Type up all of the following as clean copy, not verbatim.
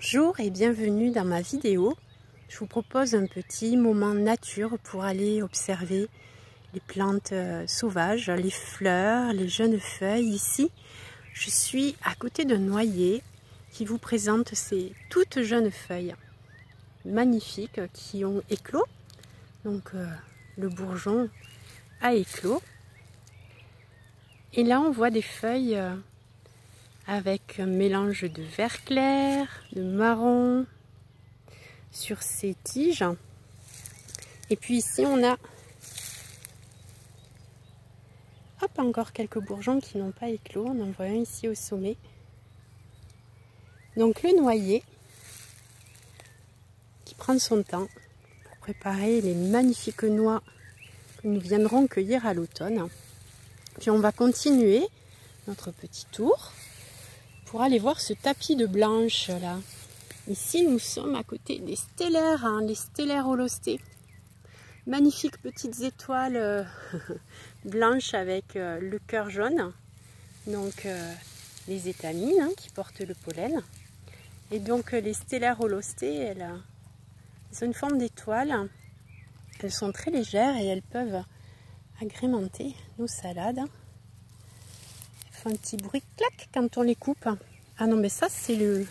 Bonjour et bienvenue dans ma vidéo. Je vous propose un petit moment nature pour aller observer les plantes sauvages, les fleurs, les jeunes feuilles. Ici, je suis à côté d'un noyer qui vous présente ces toutes jeunes feuilles magnifiques qui ont éclos. Donc le bourgeon a éclos. Et là, on voit des feuilles avec un mélange de vert clair, de marron sur ces tiges. Et puis ici, on a encore quelques bourgeons qui n'ont pas éclos. On en voit un ici au sommet. Donc le noyer qui prend son temps pour préparer les magnifiques noix que nous viendrons cueillir à l'automne. Puis on va continuer notre petit tour pour aller voir ce tapis de blanche là. Ici nous sommes à côté des stellaires, les stellaires holostés. Magnifiques petites étoiles blanches avec le cœur jaune. Donc les étamines qui portent le pollen. Et donc les stellaires holostés, elles ont une forme d'étoile. Elles sont très légères et elles peuvent agrémenter nos salades. Elles font un petit bruit clac quand on les coupe. Ah non mais ça c'est le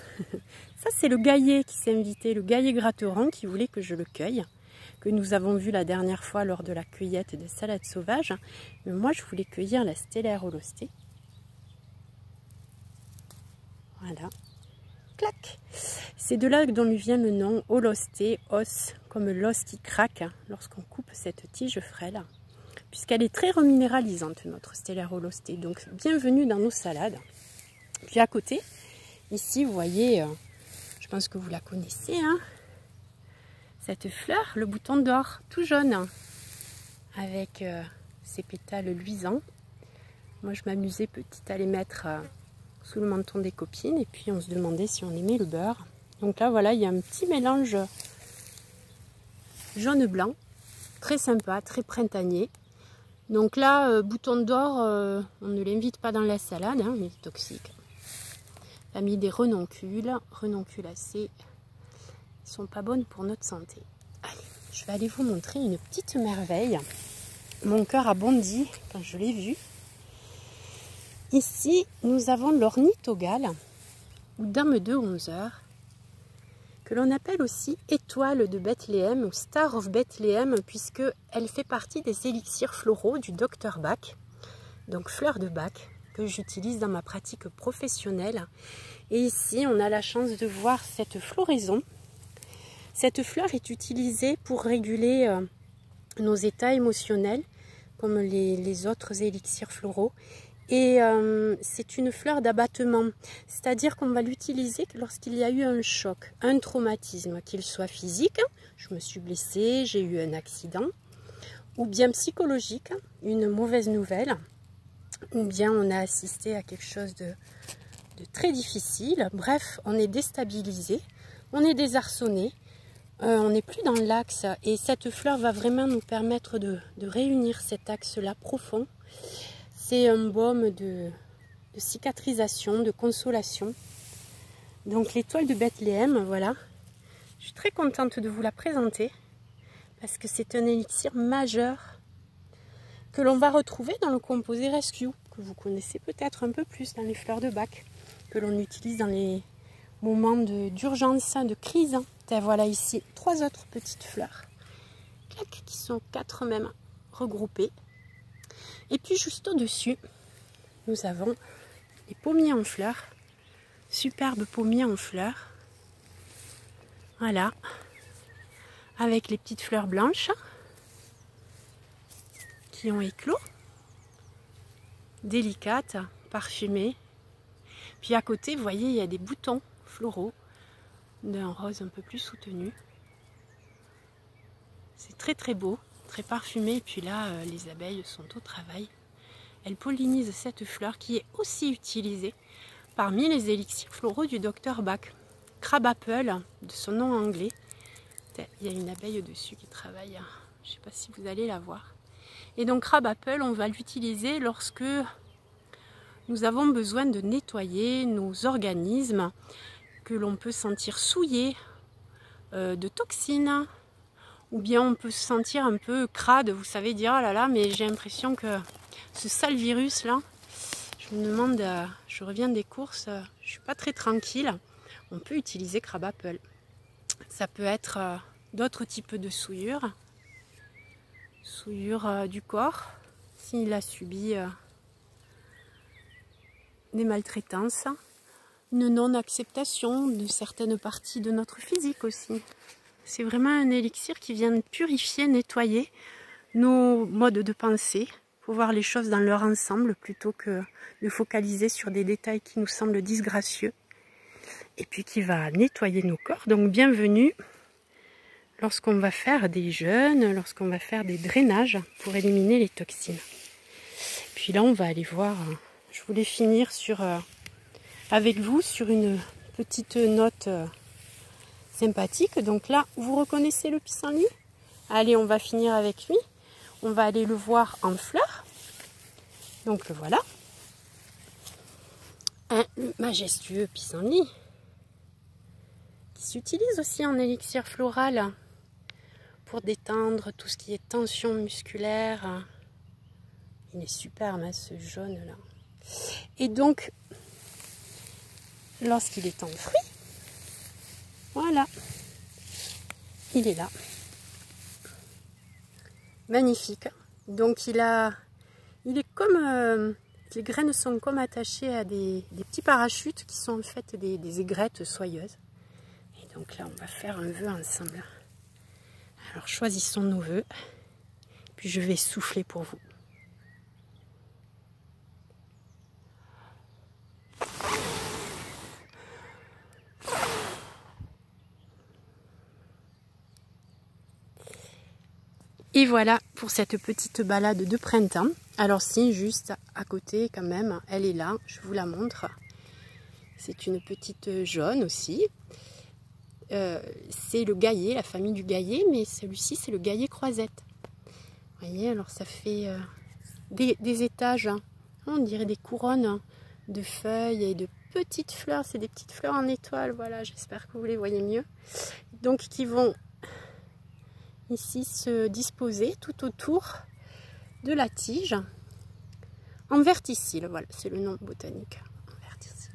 ça c'est le gaillet qui s'est invité, le gaillet gratteron qui voulait que je le cueille, que nous avons vu la dernière fois lors de la cueillette des salades sauvages. Mais moi je voulais cueillir la stellaire holostée. Voilà. Clac. C'est de là dont lui vient le nom holosté, os, comme l'os qui craque lorsqu'on coupe cette tige frêle, puisqu'elle est très reminéralisante, notre stellaire holostée. Donc bienvenue dans nos salades. Puis à côté, ici vous voyez, je pense que vous la connaissez, cette fleur, le bouton d'or, tout jaune, avec ses pétales luisants. Moi je m'amusais petite à les mettre sous le menton des copines, et puis on se demandait si on aimait le beurre. Donc là voilà, il y a un petit mélange jaune-blanc, très sympa, très printanier. Donc là, bouton d'or, on ne l'invite pas dans la salade, il est toxique. Famille des renoncules, renonculacées, ne sont pas bonnes pour notre santé. Allez, je vais aller vous montrer une petite merveille. Mon cœur a bondi quand je l'ai vue. Ici, nous avons l'ornithogale, ou dame de 11 heures, que l'on appelle aussi étoile de Bethléem, ou Star of Bethléem, puisqu'elle fait partie des élixirs floraux du Dr Bach, donc fleur de Bach, que j'utilise dans ma pratique professionnelle. Et ici, on a la chance de voir cette floraison. Cette fleur est utilisée pour réguler nos états émotionnels, comme les autres élixirs floraux. Et c'est une fleur d'abattement, c'est-à-dire qu'on va l'utiliser lorsqu'il y a eu un choc, un traumatisme, qu'il soit physique, je me suis blessée, j'ai eu un accident, ou bien psychologique, une mauvaise nouvelle, ou bien on a assisté à quelque chose de très difficile. Bref, on est déstabilisé, on est désarçonné, on n'est plus dans l'axe, et cette fleur va vraiment nous permettre de réunir cet axe-là profond. C'est un baume de cicatrisation, de consolation. Donc l'étoile de Bethléem, voilà. Je suis très contente de vous la présenter parce que c'est un élixir majeur que l'on va retrouver dans le composé Rescue, que vous connaissez peut-être un peu plus dans les fleurs de Bach, que l'on utilise dans les moments d'urgence, de crise. Et voilà ici 3 autres petites fleurs, qui sont 4 même regroupées. Et puis juste au-dessus, nous avons les pommiers en fleurs, superbes pommiers en fleurs. Voilà, avec les petites fleurs blanches qui ont éclos, délicates, parfumées. Puis à côté, vous voyez, il y a des boutons floraux d'un rose un peu plus soutenu. C'est très très beau, très parfumé. Et puis là, les abeilles sont au travail. Elles pollinisent cette fleur qui est aussi utilisée parmi les élixirs floraux du Dr Bach. Crabapple, de son nom anglais. Il y a une abeille dessus qui travaille. Je ne sais pas si vous allez la voir. Et donc Crabapple, on va l'utiliser lorsque nous avons besoin de nettoyer nos organismes, que l'on peut sentir souillé de toxines, ou bien on peut se sentir un peu crade, vous savez, dire oh là là, mais j'ai l'impression que ce sale virus là, je me demande, je reviens des courses, je suis pas très tranquille. On peut utiliser Crab Apple. Ça peut être d'autres types de souillures, du corps, s'il a subi des maltraitances, une non-acceptation de certaines parties de notre physique aussi. C'est vraiment un élixir qui vient purifier, nettoyer nos modes de pensée pour voir les choses dans leur ensemble plutôt que de focaliser sur des détails qui nous semblent disgracieux, et puis qui va nettoyer nos corps. Donc bienvenue lorsqu'on va faire des jeûnes, lorsqu'on va faire des drainages pour éliminer les toxines. Puis là on va aller voir, je voulais finir avec vous sur une petite note sympathique. Donc là vous reconnaissez le pissenlit? Allez, on va finir avec lui. On va aller le voir en fleurs. Donc le voilà. Un majestueux pissenlit qui s'utilise aussi en élixir floral pour détendre tout ce qui est tension musculaire. Il est superbe, hein, ce jaune là. Et donc, lorsqu'il est en fruit, voilà, il est là. Magnifique. Donc il est comme, les graines sont comme attachées à des petits parachutes qui sont en fait des aigrettes soyeuses. Et donc là on va faire un vœu ensemble. Alors choisissons nos vœux, puis je vais souffler pour vous. Et voilà pour cette petite balade de printemps. Alors si, juste à côté quand même, elle est là, je vous la montre. C'est une petite jaune aussi. C'est le gaillet, la famille du gaillet, mais celui-ci c'est le gaillet croisette. Vous voyez, alors ça fait des étages, hein. On dirait des couronnes de feuilles et de petites fleurs. C'est des petites fleurs en étoile, voilà, j'espère que vous les voyez mieux. Donc qui vont ici se disposer tout autour de la tige en verticille. Voilà, c'est le nom botanique. En verticille.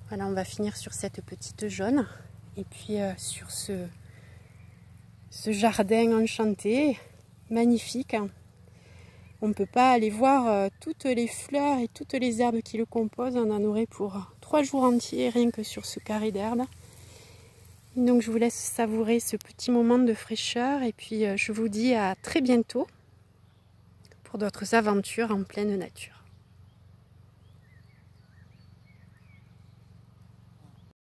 Voilà, on va finir sur cette petite jaune et puis sur ce jardin enchanté, magnifique. On ne peut pas aller voir toutes les fleurs et toutes les herbes qui le composent. On en aurait pour 3 jours entiers rien que sur ce carré d'herbe. Donc je vous laisse savourer ce petit moment de fraîcheur et puis je vous dis à très bientôt pour d'autres aventures en pleine nature.